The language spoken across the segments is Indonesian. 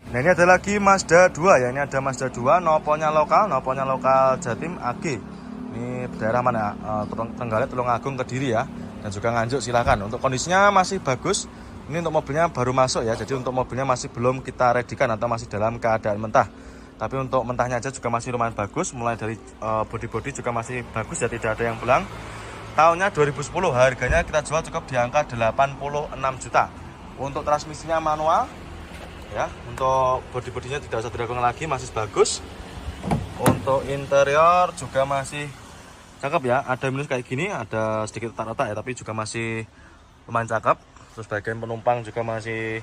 Nah ini ada lagi Mazda 2 ya, ini ada Mazda 2 noponya lokal Jatim AG. Ini daerah mana? Trenggalek, Tulungagung, Kediri ya, dan juga Nganjuk. Silahkan. Untuk kondisinya masih bagus. Ini untuk mobilnya baru masuk ya, jadi untuk mobilnya masih belum kita redikan atau masih dalam keadaan mentah. Tapi untuk mentahnya aja juga masih lumayan bagus. Mulai dari bodi-bodi juga masih bagus ya, tidak ada yang belang. Tahunnya 2010, harganya kita jual cukup di angka 86 juta. Untuk transmisinya manual ya, untuk bodi-bodinya tidak usah diragukan lagi, masih bagus. Untuk interior juga masih cakep ya, ada minus kayak gini, ada sedikit retak-retak ya, tapi juga masih lumayan cakep. Terus bagian penumpang juga masih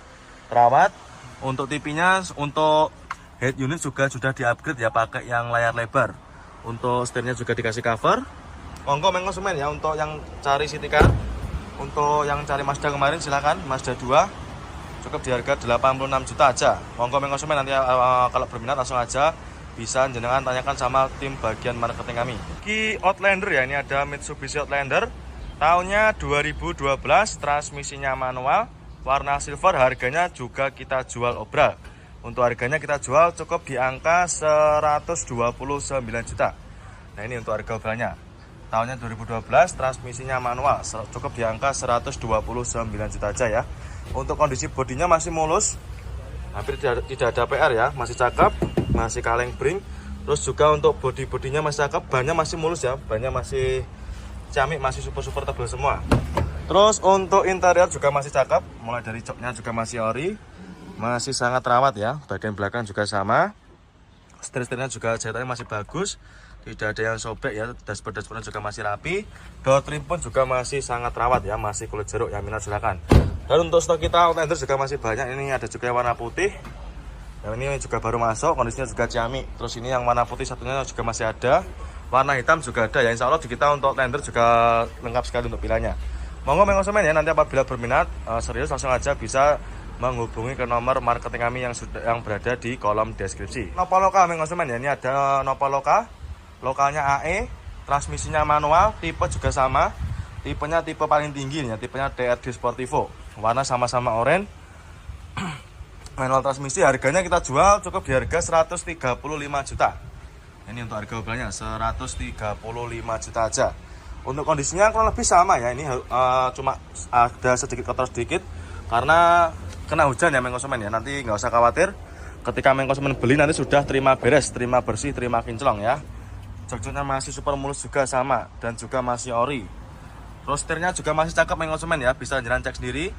terawat. Untuk TV-nya, untuk head unit juga sudah di-upgrade ya, pakai yang layar lebar. Untuk setirnya juga dikasih cover. Monggo konsumen ya, untuk yang cari City Car, untuk yang cari Mazda kemarin silahkan, Mazda 2 cukup di harga 86 juta aja. Monggo konsumen nanti kalau berminat langsung aja bisa jenengan tanyakan sama tim bagian marketing kami. Ki Outlander ya, ini ada Mitsubishi Outlander tahunnya 2012, transmisinya manual, warna silver, harganya juga kita jual obral. Untuk harganya kita jual cukup di angka 129 juta. Nah ini untuk harga obralnya. Tahunnya 2012, transmisinya manual, cukup di angka 129 juta aja ya. Untuk kondisi bodinya masih mulus, hampir tidak ada PR ya, masih cakep, masih kaleng bring. Terus juga untuk bodinya masih cakep, bannya masih mulus ya, bannya masih ciamik, masih super tebal semua. Terus untuk interior juga masih cakep, mulai dari joknya juga masih ori, masih sangat rawat ya. Bagian belakang juga sama, setir-setirnya juga jahitannya masih bagus, tidak ada yang sobek ya. Dashboardnya juga masih rapi, door trim pun juga masih sangat rawat ya, masih kulit jeruk ya, minat silakan. Dan untuk stok kita Outlander juga masih banyak, ini ada juga yang warna putih. Yang ini juga baru masuk, kondisinya juga ciamik. Terus ini yang warna putih satunya juga masih ada, warna hitam juga ada ya. Insya Allah di kita untuk Outlander juga lengkap sekali untuk pilihannya. Monggo konsumen ya, nanti apabila berminat serius langsung aja bisa menghubungi ke nomor marketing kami yang berada di kolom deskripsi. Nopo lokal konsumen ya, ini ada Nopo lokalnya AE, transmisinya manual, tipe juga sama. Tipenya tipe paling tinggi ya, tipenya TRD Sportivo. Warna sama-sama oranye. Manual transmisi, harganya kita jual cukup di harga 135 juta. Ini untuk harga obralnya 135 juta aja. Untuk kondisinya kurang lebih sama ya, ini cuma ada sedikit kotor sedikit karena kena hujan ya konsumen ya. Nanti nggak usah khawatir, ketika konsumen beli nanti sudah terima beres, terima bersih, terima kinclong ya. Jok-joknya masih super mulus juga sama, dan juga masih ori. Terus setirnya juga masih cakep konsumen ya, bisa jalan cek sendiri.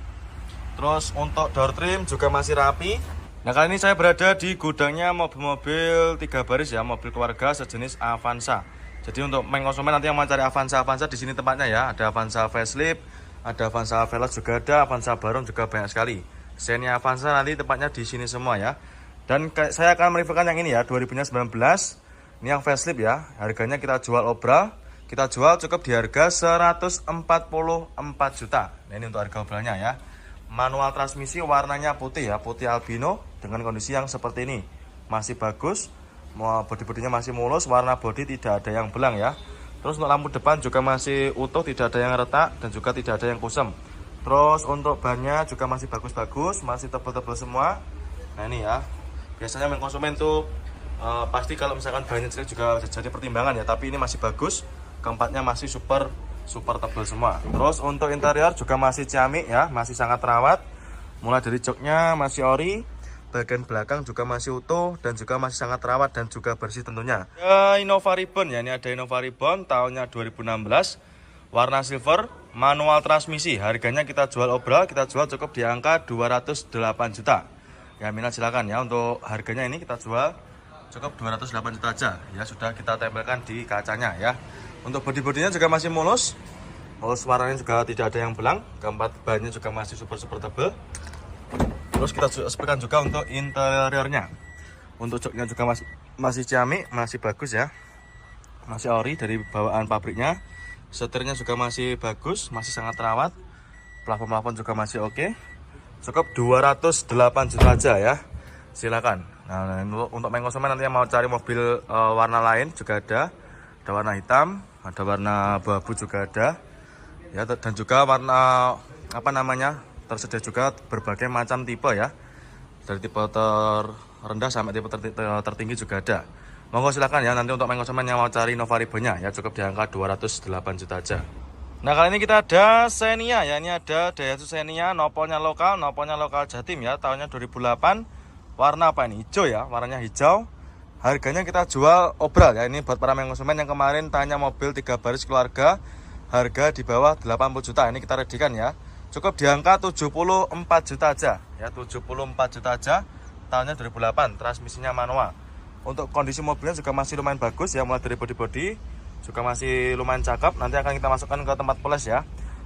Terus untuk door trim juga masih rapi. Nah kali ini saya berada di gudangnya mobil-mobil 3 baris ya, mobil keluarga sejenis Avanza. Jadi untuk konsumen nanti yang mau cari Avanza di sini tempatnya ya. Ada Avanza facelift, ada Avanza Veloz juga ada, Avanza Baron juga banyak sekali. Xenia Avanza nanti tempatnya di sini semua ya. Dan saya akan mereviewkan yang ini ya, 2019. Ini yang facelift ya, harganya kita jual obral. Kita jual cukup di harga 144 juta. Nah ini untuk harga obralnya ya. Manual transmisi, warnanya putih ya, putih albino dengan kondisi yang seperti ini. Masih bagus, bodi-bodinya masih mulus, warna bodi tidak ada yang belang ya. Terus untuk lampu depan juga masih utuh, tidak ada yang retak dan juga tidak ada yang kusam. Terus untuk bannya juga masih bagus-bagus, masih tebal-tebal semua. Nah ini ya, biasanya konsumen tuh pasti kalau misalkan banyak juga jadi pertimbangan ya, tapi ini masih bagus, keempatnya masih super tebal semua. Terus untuk interior juga masih ciamik ya, masih sangat rawat. Mulai dari joknya masih ori, bagian belakang juga masih utuh dan juga masih sangat rawat dan juga bersih tentunya. Innova Ribbon ya, ini ada Innova Ribbon tahunnya 2016, warna silver, manual transmisi. Harganya kita jual obral, kita jual cukup di angka 208 juta. Ya minat silakan ya, untuk harganya ini kita jual cukup 208 juta aja ya, sudah kita tempelkan di kacanya ya. Untuk bodi-bodinya juga masih mulus, warnanya juga tidak ada yang belang, keempat bannya juga masih super tebal. Terus kita sepekan juga untuk interiornya. Untuk joknya juga masih ciamik, masih bagus ya, masih ori dari bawaan pabriknya. Setirnya juga masih bagus, masih sangat terawat. Plafon juga masih oke. Cukup 208 juta aja ya, silakan. Nah untuk konsumen nanti yang mau cari mobil warna lain juga ada warna hitam, ada warna abu-abu juga ada ya, dan juga warna tersedia juga berbagai macam tipe ya. Dari tipe terendah sampai tipe tertinggi juga ada. Monggo silakan ya, nanti untuk konsumen yang mau cari Nova Ribbon-nya ya cukup di angka 208 juta aja. Nah, kali ini kita ada Xenia ya, ini ada Daihatsu Xenia, noponya lokal Jatim ya, tahunnya 2008. Warna apa ini? Hijau ya, warnanya hijau. Harganya kita jual obral ya, ini buat para konsumen yang kemarin tanya mobil 3 baris keluarga, harga di bawah 80 juta. Ini kita redikan ya. Cukup di angka 74 juta aja ya, 74 juta aja. Tahunnya 2008, transmisinya manual. Untuk kondisi mobilnya juga masih lumayan bagus ya, mulai dari bodi juga masih lumayan cakep. Nanti akan kita masukkan ke tempat poles ya.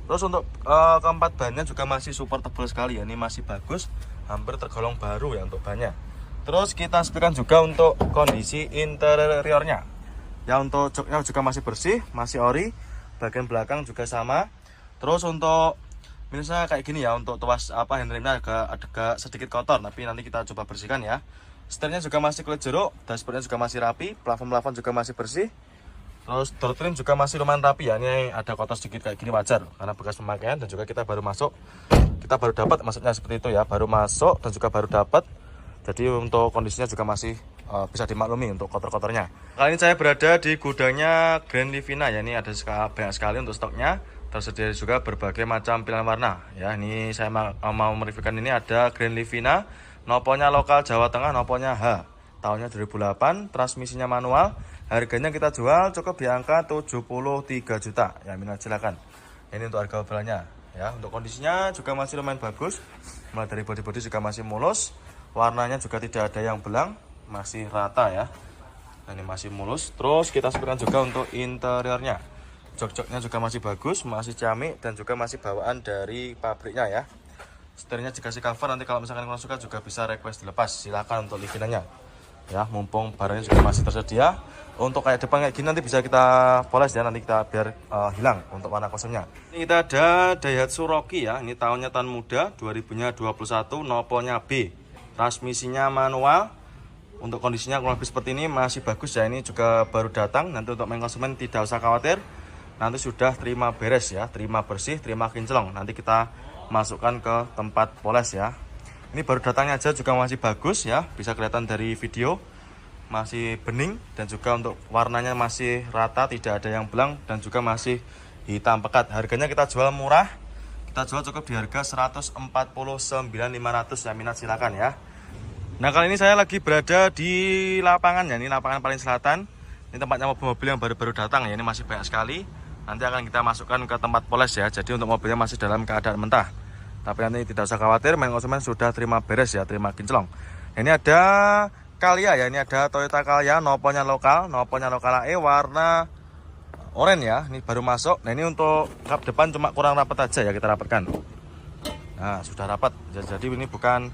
Terus untuk keempat bannya juga masih super tebal sekali ya, ini masih bagus, hampir tergolong baru ya untuk bannya. Terus kita sepikan juga untuk kondisi interiornya ya, untuk joknya juga masih bersih, masih ori, bagian belakang juga sama. Terus untuk minusnya kayak gini ya, untuk tuas handremnya agak sedikit kotor, tapi nanti kita coba bersihkan ya. Setirnya juga masih kulit jeruk, dashboardnya juga masih rapi, plafon juga masih bersih. Terus door trim juga masih lumayan rapi ya, ini ada kotor sedikit kayak gini wajar karena bekas pemakaian, dan juga kita baru masuk, kita baru dapat, maksudnya seperti itu ya, baru masuk dan juga baru dapat. Jadi untuk kondisinya juga masih bisa dimaklumi untuk kotor-kotornya. Kali ini saya berada di gudangnya Grand Livina ya, ini ada banyak sekali untuk stoknya. Tersedia juga berbagai macam pilihan warna ya. Ini saya mau mereviewkan, ini ada Grand Livina, noponya lokal Jawa Tengah, noponya H, tahunnya 2008, transmisinya manual. Harganya kita jual cukup di angka 73 juta ya, minat silakan. Ini untuk harga obrolannya ya. Untuk kondisinya juga masih lumayan bagus, mulai dari bodi juga masih mulus, warnanya juga tidak ada yang belang, masih rata ya. Nah, ini masih mulus. Terus kita sepikan juga untuk interiornya, jok-joknya juga masih bagus, masih ciamik, dan juga masih bawaan dari pabriknya ya. Setirnya dikasih cover, nanti kalau misalkan kalian suka juga bisa request dilepas, silahkan untuk Livinanya ya, mumpung barangnya juga masih tersedia. Untuk kayak depan kayak gini nanti bisa kita poles ya, nanti kita biar hilang untuk warna kosongnya. Ini kita ada Daihatsu Rocky ya, ini tahunnya tahun muda, 2021, noponya B, transmisinya manual. Untuk kondisinya kurang lebih seperti ini, masih bagus ya, ini juga baru datang. Nanti untuk konsumen tidak usah khawatir, nanti sudah terima beres ya, terima bersih, terima kinclong, nanti kita masukkan ke tempat poles ya. Ini baru datangnya aja juga masih bagus ya, bisa kelihatan dari video, masih bening, dan juga untuk warnanya masih rata, tidak ada yang belang, dan juga masih hitam pekat. Harganya kita jual murah, kita jual cukup di harga 149.500 ya, minat silakan ya. Nah, kali ini saya lagi berada di lapangan ya, ini lapangan paling selatan. Ini tempatnya mobil-mobil yang baru-baru datang ya, ini masih banyak sekali. Nanti akan kita masukkan ke tempat poles ya, jadi untuk mobilnya masih dalam keadaan mentah. Tapi nanti tidak usah khawatir, konsumen sudah terima beres ya, terima kinclong. Ini ada Calya ya, ini ada Toyota Calya, noponya lokal AE, warna oranye ya, ini baru masuk. Nah, ini untuk kap depan cuma kurang rapat aja ya, kita rapatkan. Nah, sudah rapat, jadi ini bukan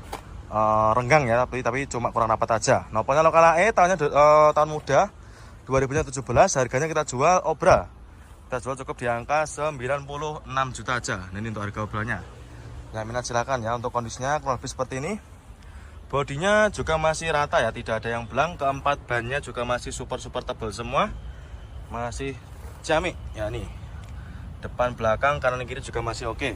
renggang ya, tapi cuma kurang rapat aja. Noponya lokal AE, tahun muda 2017, harganya kita jual obra, kita jual cukup di angka 96 juta aja. Nah, ini untuk harga obralnya. Nah, minat silakan ya. Untuk kondisinya kurang lebih seperti ini. Bodinya juga masih rata ya, tidak ada yang belang. Keempat bannya juga masih super tebal semua, masih ciamik ya. Nih depan belakang kanan kiri juga masih oke.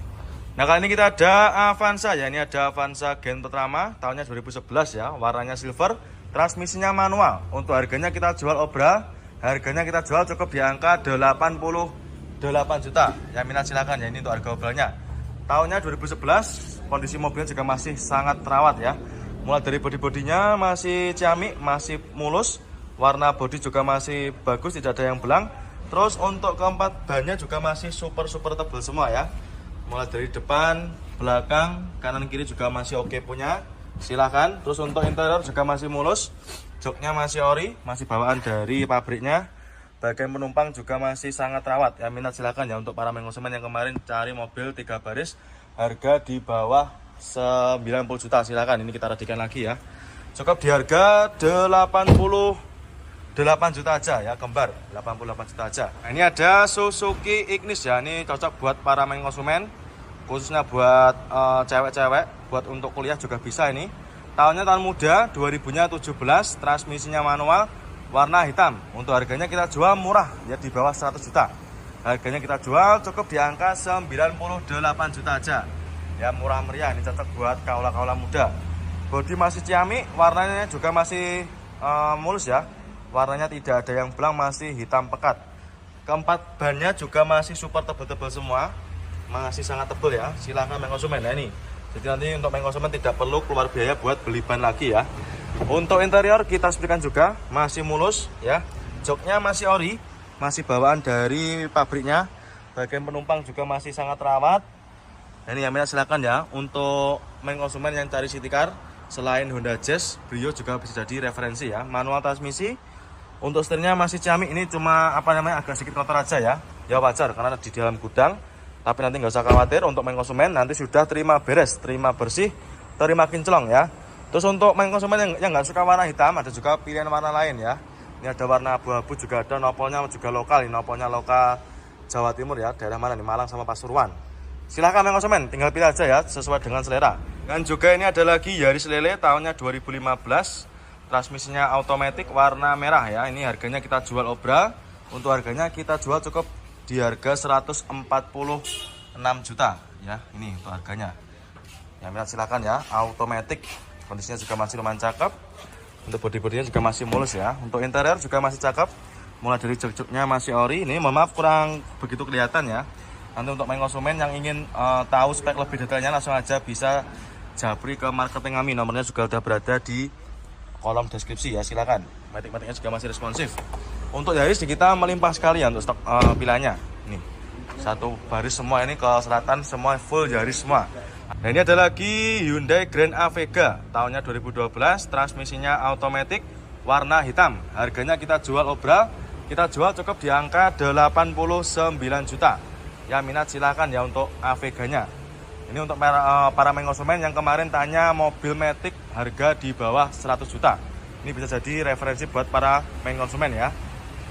Nah, kali ini kita ada Avanza ya, ini ada Avanza Gen Pertama, tahunnya 2011 ya, warnanya silver, transmisinya manual. Untuk harganya kita jual obral, harganya kita jual cukup di angka 88 juta ya, minat silakan ya. Ini untuk harga obralnya, tahunnya 2011, kondisi mobilnya juga masih sangat terawat ya. Mulai dari bodi-bodinya masih ciamik, masih mulus, warna bodi juga masih bagus, tidak ada yang belang. Terus untuk keempat bannya juga masih super tebal semua ya. Mulai dari depan, belakang, kanan kiri juga masih oke punya, silahkan. Terus untuk interior juga masih mulus, joknya masih ori, masih bawaan dari pabriknya. Bagian penumpang juga masih sangat rawat ya, minat silakan ya. Untuk para konsumen yang kemarin cari mobil 3 baris harga di bawah 90 juta, silakan. Ini kita redikan lagi ya, cukup di harga 88 juta aja ya, kembar 88 juta aja. Nah, ini ada Suzuki Ignis ya, ini cocok buat para konsumen, khususnya buat cewek-cewek, buat untuk kuliah juga bisa. Ini tahunnya tahun muda 2017, transmisinya manual, warna hitam. Untuk harganya kita jual murah ya, di bawah 100 juta. Harganya kita jual cukup di angka 98 juta aja ya, murah meriah. Ini cocok buat kaula-kaula muda. Bodi masih ciamik, warnanya juga masih mulus ya. Warnanya tidak ada yang belang, masih hitam pekat. Keempat bannya juga masih super tebal-tebal semua, masih sangat tebal ya. Silahkan mengkonsumen. Nah ini, jadi nanti untuk mengkonsumen tidak perlu keluar biaya buat beli ban lagi ya. Untuk interior kita sebutkan juga masih mulus ya. Joknya masih ori, masih bawaan dari pabriknya. Bagian penumpang juga masih sangat rawat. Nah, ini yang minat silakan ya. Untuk mengkonsumen yang cari city car selain Honda Jazz, Brio juga bisa jadi referensi ya. Manual transmisi. Untuk setirnya masih ciamik, ini cuma agak sedikit kotor aja ya. Ya wajar karena di dalam gudang. Tapi nanti nggak usah khawatir, untuk mengkonsumen nanti sudah terima beres, terima bersih, terima kinclong ya. Terus untuk mengkonsumen yang nggak suka warna hitam, ada juga pilihan warna lain ya. Ini ada warna abu-abu juga ada, nopolnya juga lokal. Ini nopolnya lokal Jawa Timur ya, daerah mana nih, Malang sama Pasuruan. Silahkan mengkonsumen, tinggal pilih aja ya, sesuai dengan selera. Dan juga ini ada lagi Yaris Lele tahunnya 2015, transmisinya automatic warna merah ya. Ini harganya kita jual obral, untuk harganya kita jual cukup di harga 146 juta ya. Ini untuk harganya. Yang minat silakan ya, automatic, kondisinya juga masih lumayan cakep. Untuk bodi-bodinya juga masih mulus ya. Untuk interior juga masih cakep. Mulai dari jok-joknya masih ori. Ini mohon maaf kurang begitu kelihatan ya. Nanti untuk main konsumen yang ingin tahu spek lebih detailnya, langsung aja bisa japri ke marketing kami. Nomornya juga sudah berada di kolom deskripsi ya, silakan. Matic-maticnya juga masih responsif. Untuk Yaris kita melimpah sekali ya untuk stok pilihannya. Nih, satu baris semua, ini ke selatan semua full Yaris semua. Nah, ini ada lagi Hyundai Grand Avega tahunnya 2012, transmisinya automatic warna hitam. Harganya kita jual obral, kita jual cukup di angka 89 juta. Ya minat silahkan ya untuk Aveganya. Ini untuk para konsumen yang kemarin tanya mobil Matic harga di bawah 100 juta. Ini bisa jadi referensi buat para konsumen ya.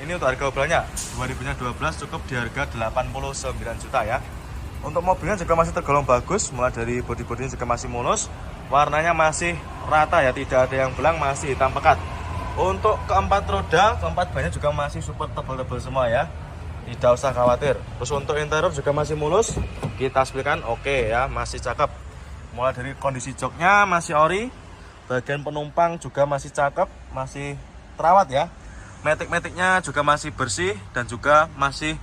Ini untuk harga obralnya 2012 cukup di harga 89 juta ya. Untuk mobilnya juga masih tergolong bagus, mulai dari bodi-bodinya juga masih mulus, warnanya masih rata ya, tidak ada yang belang, masih hitam pekat. Untuk keempat roda, keempat bannya juga masih super tebal-tebal semua ya, tidak usah khawatir. Terus untuk interior juga masih mulus, kita sebutkan oke ya, masih cakep. Mulai dari kondisi joknya masih ori, bagian penumpang juga masih cakep, masih terawat ya. Matic-maticnya juga masih bersih dan juga masih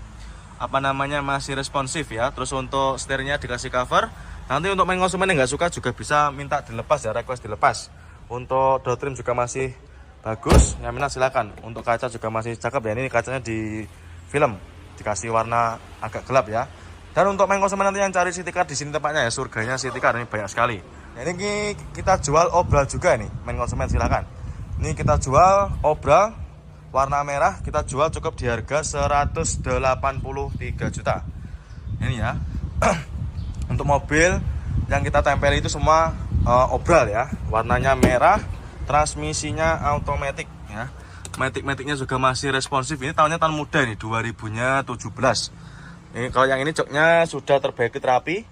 masih responsif ya. Terus untuk setirnya dikasih cover. Nanti untuk main konsumen yang nggak suka juga bisa minta dilepas ya, request dilepas. Untuk door trim juga masih bagus, yang minat silakan. Untuk kaca juga masih cakep ya, ini kacanya di film, dikasih warna agak gelap ya. Dan untuk main konsumen nanti yang cari city car, di sini tempatnya ya, surganya city car, ini banyak sekali. Nah, ini kita jual obral juga nih, main konsumen silakan. Ini kita jual obral warna merah, kita jual cukup di harga 183 juta. Ini ya. Untuk mobil yang kita tempel itu semua obral ya, warnanya merah, transmisinya automatic ya. Matic-maticnya juga masih responsif. Ini tahunnya tahun muda nih, 2017. Ini kalau yang ini joknya sudah terbaiki terapi.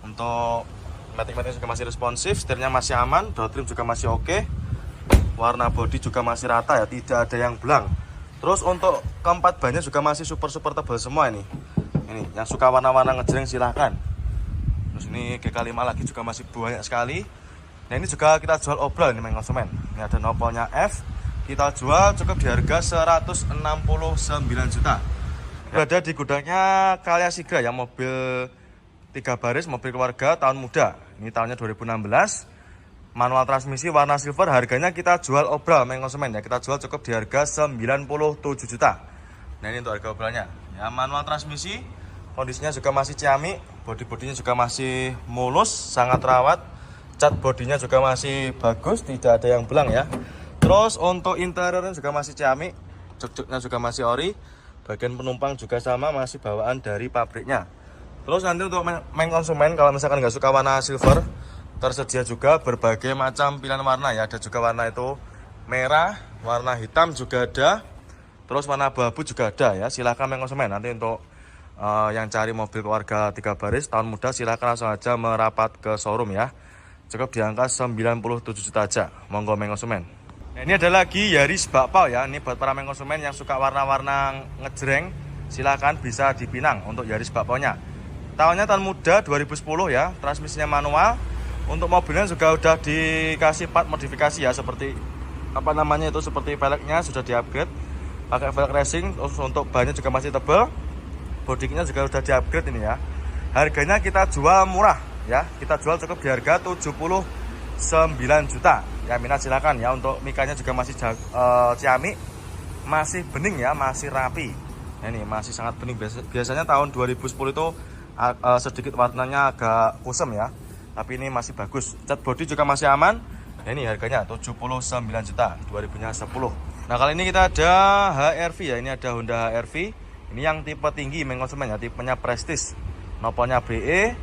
Untuk matic-maticnya juga masih responsif, setirnya masih aman, door trim juga masih oke. Warna bodi juga masih rata ya, tidak ada yang belang. Terus untuk keempat bannya juga masih super-super tebal semua ini. Ini yang suka warna-warna ngejreng silahkan. Terus ini GK5 lagi juga masih banyak sekali. Nah ini juga kita jual obral ini main konsumen. Ini ada nopolnya F. Kita jual cukup di harga 169 juta. Berada di gudangnya Kalya Sigra ya, mobil 3 baris, mobil keluarga tahun muda. Ini tahunnya 2016. Manual transmisi warna silver, harganya kita jual obral main konsumen ya. Kita jual cukup di harga 97 juta. Nah ini untuk harga obralnya. Ya, manual transmisi, kondisinya juga masih ciamik, bodi-bodinya juga masih mulus, sangat rawat. Cat bodinya juga masih bagus, tidak ada yang belang ya. Terus untuk interiornya juga masih ciamik, jok-joknya juga masih ori. Bagian penumpang juga sama, masih bawaan dari pabriknya. Terus nanti untuk main konsumen, kalau misalkan nggak suka warna silver, tersedia juga berbagai macam pilihan warna ya. Ada juga warna itu merah, warna hitam juga ada. Terus warna abu-abu juga ada ya. Silahkan main konsumen. Nanti untuk yang cari mobil keluarga 3 baris tahun muda, silahkan langsung aja merapat ke showroom ya. Cukup di angka 97 juta aja. Monggo main konsumen. Nah, ini ada lagi Yaris Bakpao ya. Ini buat para main konsumen yang suka warna-warna ngejreng, silahkan bisa dipinang untuk Yaris Bakpao-nya. Tahunnya tahun muda 2010 ya. Transmisinya manual. Untuk mobilnya juga udah dikasih part modifikasi ya, seperti apa namanya itu, seperti velgnya sudah di-upgrade pakai velg racing. Terus untuk bannya juga masih tebal, bodinya juga udah di-upgrade ini ya. Harganya kita jual murah ya, kita jual cukup di harga 79 juta ya. Minat silakan ya. Untuk mikanya juga masih ciamik, masih bening ya, masih rapi. Nah, ini masih sangat bening. Biasanya tahun 2010 itu sedikit warnanya agak kusam ya, tapi ini masih bagus. Cat body juga masih aman. Nah, ini harganya 79 juta 2010. Nah, kali ini kita ada HR-V ya. Ini ada Honda HR-V. Ini yang tipe tinggi konsumen ya, tipenya Prestige. Noponya BE,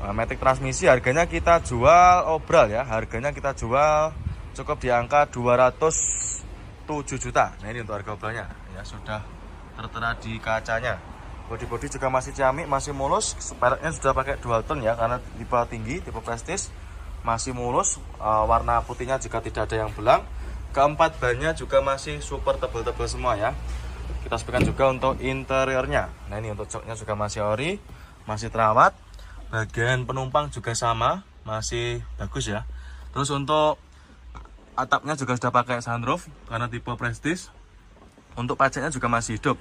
matic transmisi. Harganya kita jual obral ya. Harganya kita jual cukup di angka 207 juta. Nah, ini untuk harga obralnya ya, sudah tertera di kacanya. Bodi juga masih ciamik, masih mulus. Peleknya sudah pakai dual tone ya, karena tipe tinggi, tipe Prestige. Masih mulus, warna putihnya juga tidak ada yang belang. Keempat bannya juga masih super tebal-tebal semua ya. Kita sepikan juga untuk interiornya. Nah, ini untuk joknya juga masih ori, masih terawat. Bagian penumpang juga sama, masih bagus ya. Terus untuk atapnya juga sudah pakai sunroof karena tipe Prestige. Untuk pajaknya juga masih hidup.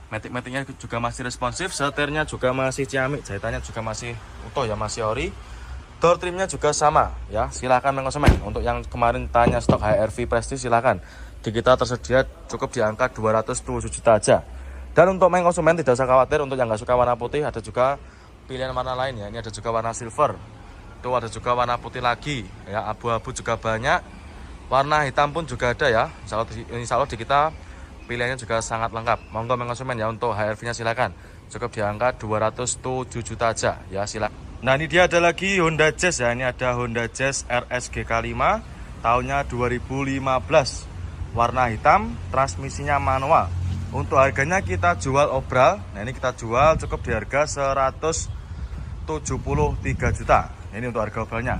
Matic-maticnya juga masih responsif, setirnya juga masih ciamik, jahitannya juga masih utuh ya, masih ori. Door trimnya juga sama ya. Silahkan konsumen. Untuk yang kemarin tanya stok HR-V Prestige, silahkan. Di kita tersedia cukup di angka 207 juta aja. Dan untuk konsumen tidak usah khawatir, untuk yang nggak suka warna putih ada juga pilihan warna lain ya. Ini ada juga warna silver. Itu ada juga warna putih lagi ya, abu-abu juga banyak. Warna hitam pun juga ada ya. Insya Allah di kita pilihannya juga sangat lengkap. Monggo konsumen ya, untuk HR-V-nya silakan. Cukup di angka 207 juta aja ya, silakan. Nah, ini dia ada lagi Honda Jazz ya. Ini ada Honda Jazz RS GK5 tahunnya 2015. Warna hitam, transmisinya manual. Untuk harganya kita jual obral. Nah, ini kita jual cukup di harga 173 juta. Ini untuk harga obralnya.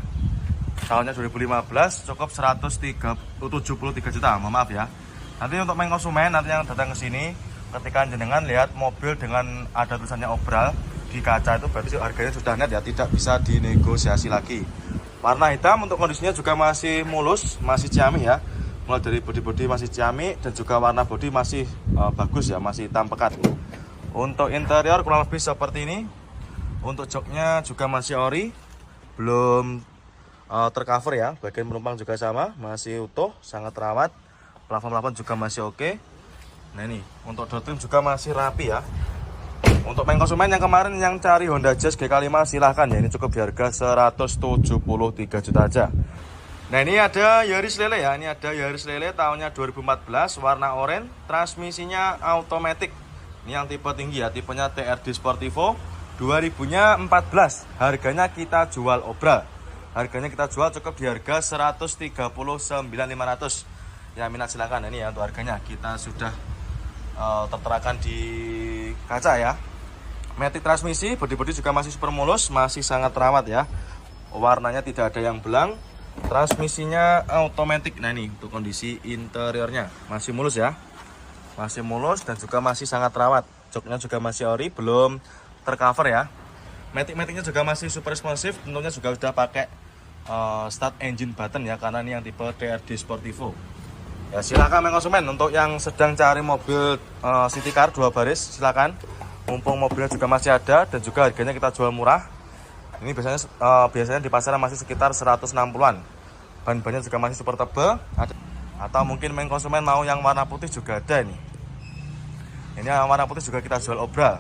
Tahunnya 2015, cukup 173 juta. Mohon maaf ya. Nanti untuk konsumen nanti yang datang ke sini, ketika jenengan lihat mobil dengan ada tulisannya obral di kaca, itu berarti harganya sudah net ya, tidak bisa dinegosiasi lagi. Warna hitam untuk kondisinya juga masih mulus, masih ciamik ya. Mulai dari bodi masih ciamik, dan juga warna bodi masih bagus ya, masih hitam pekat. Untuk interior kurang lebih seperti ini. Untuk joknya juga masih ori, belum tercover ya. Bagian penumpang juga sama, masih utuh, sangat terawat. Plafon juga masih oke. Nah, ini untuk door trim juga masih rapi ya. Untuk konsumen yang kemarin yang cari Honda Jazz GK5, silahkan ya. Ini cukup di harga 173 juta aja. Nah, ini ada Yaris Lele ya. Ini ada Yaris Lele tahunnya 2014, warna oranye, transmisinya automatic. Ini yang tipe tinggi ya, tipenya TRD Sportivo. 2014. Harganya kita jual obral. Harganya kita jual cukup di harga 139.500. Ya, minat silakan. Ini ya untuk harganya, kita sudah terterakan di kaca ya. Matic transmisi, bodi juga masih super mulus, masih sangat terawat ya. Warnanya tidak ada yang belang. Transmisinya automatic. Nah, ini untuk kondisi interiornya masih mulus ya, masih mulus dan juga masih sangat terawat. Joknya juga masih ori, belum tercover ya. Matic-maticnya juga masih super responsif. Tentunya juga sudah pakai start engine button ya, karena ini yang tipe TRD Sportivo. Ya, silakan konsumen untuk yang sedang cari mobil city car 2 baris, silakan. Mumpung mobilnya juga masih ada dan juga harganya kita jual murah. Ini biasanya di pasaran masih sekitar 160-an. Ban-bannya juga masih super tebal. Atau mungkin konsumen mau yang warna putih juga ada ini. Ini yang warna putih juga kita jual obral.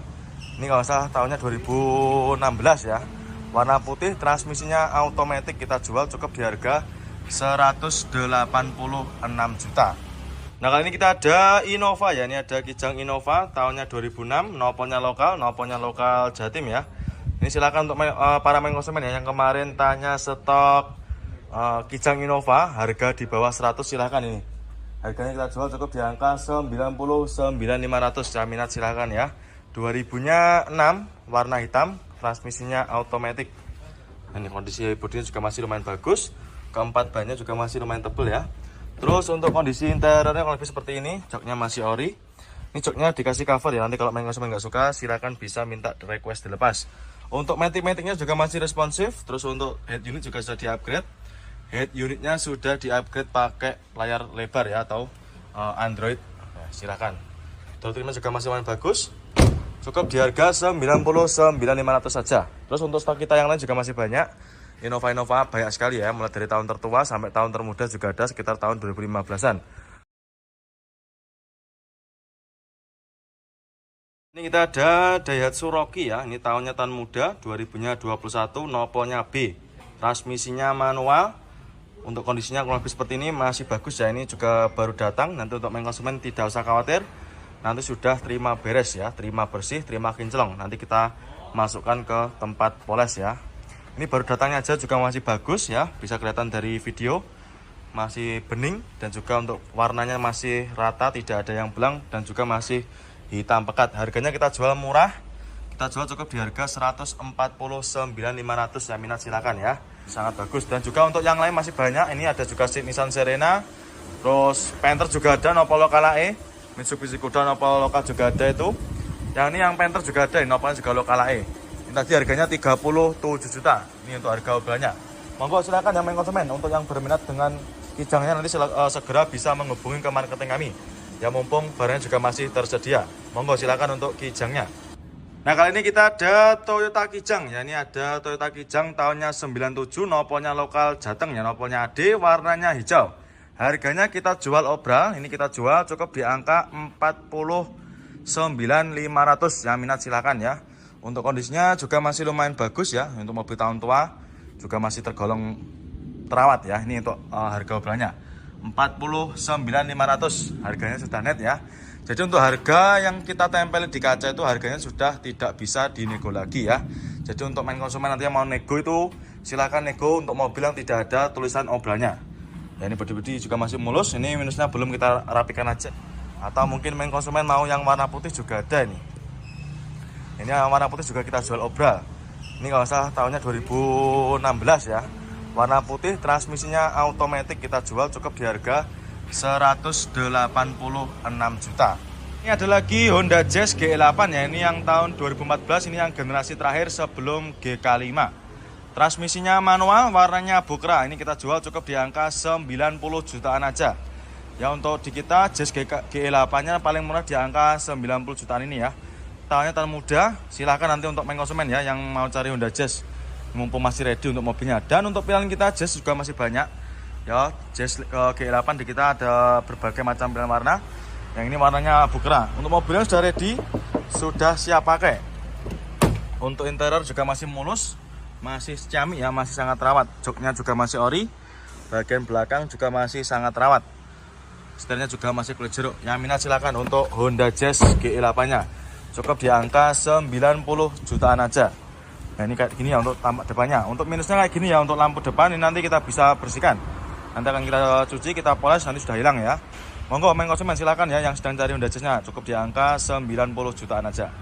Ini kalau salah tahunnya 2016 ya. Warna putih, transmisinya automatic, kita jual cukup di harga 186 juta. Nah, kali ini kita ada Innova ya. Ini ada Kijang Innova tahunnya 2006, noponya lokal Jatim ya. Ini silakan untuk para konsumen ya yang kemarin tanya stok Kijang Innova harga di bawah 100, silakan ini. Harganya kita jual cukup di angka 99.500. Jaminan silakan ya. 2000-nya 6, warna hitam, transmisinya automatic. Nah, ini kondisi bodinya juga masih lumayan bagus. Keempat bannya juga masih lumayan tebal ya. Terus untuk kondisi interiornya kalau lebih seperti ini. Joknya masih ori. Ini joknya dikasih cover ya. Nanti kalau konsumen nggak suka, silakan bisa minta request dilepas. Untuk matic-maticnya juga masih responsif. Terus untuk head unit juga sudah di-upgrade. Head unitnya sudah di-upgrade pakai layar lebar ya, atau Android. Nah, silahkan. Door trimnya juga masih bagus. Cukup di harga 99.500 saja. Terus untuk stok kita yang lain juga masih banyak. Innova banyak sekali ya, mulai dari tahun tertua sampai tahun termuda juga ada, sekitar tahun 2015-an. Ini kita ada Daihatsu Rocky ya, ini tahunnya tahun muda, 2021, noponya B. Transmisinya manual. Untuk kondisinya kurang lebih seperti ini, masih bagus ya, ini juga baru datang. Nanti untuk main konsumen tidak usah khawatir. Nanti sudah terima beres ya, terima bersih, terima kinclong. Nanti kita masukkan ke tempat poles ya. Ini baru datangnya aja juga masih bagus ya, bisa kelihatan dari video. Masih bening dan juga untuk warnanya masih rata, tidak ada yang belang dan juga masih hitam pekat. Harganya kita jual murah. Kita jual cukup di harga 149.500 ya, minat silakan ya. Sangat bagus. Dan juga untuk yang lain masih banyak. Ini ada juga Nissan Serena. Terus Panther juga ada, Nopal Lokal AE. Mitsubishi Kuda Nopal Lokal juga ada itu. Yang ini yang Panther juga ada, Nopal juga Lokal AE. Ini tadi harganya 37 juta. Ini untuk harga obrolannya. Monggo silakan yang main konsumen. Untuk yang berminat dengan kijangnya nanti segera bisa menghubungi ke marketing kami. Ya mumpung barangnya juga masih tersedia. Monggo silakan untuk kijangnya. Nah kali ini kita ada Toyota Kijang ya, ini ada Toyota Kijang tahunnya 97, noponya lokal Jateng ya, noponya AD, warnanya hijau. Harganya kita jual obral, ini kita jual cukup di angka 49.500 ya, minat silakan ya. Untuk kondisinya juga masih lumayan bagus ya, untuk mobil tahun tua juga masih tergolong terawat ya. Ini untuk harga obralnya 49.500, harganya sudah net ya. Jadi untuk harga yang kita tempel di kaca itu harganya sudah tidak bisa dinego lagi ya. Jadi untuk main konsumen nanti yang mau nego itu silakan nego untuk mobil yang tidak ada tulisan obralnya. Ya ini bodi-bodi juga masih mulus, ini minusnya belum kita rapikan aja. Atau mungkin main konsumen mau yang warna putih juga ada ini. Ini yang warna putih juga kita jual obral. Ini kalau salah tahunnya 2016 ya. Warna putih, transmisinya automatic, kita jual cukup di harga 186 juta. Ini ada lagi Honda Jazz GE8 ya, ini yang tahun 2014, ini yang generasi terakhir sebelum GK5. Transmisinya manual, warnanya bokra. Ini kita jual cukup di angka 90 jutaan aja. Ya untuk di kita Jazz GE8-nya paling murah di angka 90 jutaan ini ya. Tahunnya tahun muda, silahkan nanti untuk main konsumen ya yang mau cari Honda Jazz. Mumpung masih ready untuk mobilnya. Dan untuk pilihan kita Jazz juga masih banyak. Ya, Jazz GE8 di kita ada berbagai macam pilihan warna. Yang ini warnanya bokra. Untuk mobilnya sudah ready, sudah siap pakai. Untuk interior juga masih mulus, masih ciamik ya, masih sangat rawat. Joknya juga masih ori. Bagian belakang juga masih sangat rawat. Setirnya juga masih kulit jeruk. Yang minat silakan untuk Honda Jazz GE8-nya. Cukup di angka 90 jutaan aja. Nah ini kayak gini ya untuk tampak depannya. Untuk minusnya kayak gini ya, untuk lampu depan ini nanti kita bisa bersihkan. Nanti akan kita cuci, kita poles, nanti sudah hilang ya. Monggo main konsumen silakan ya yang sedang cari Honda Jazz-nya, cukup di angka 90 jutaan aja.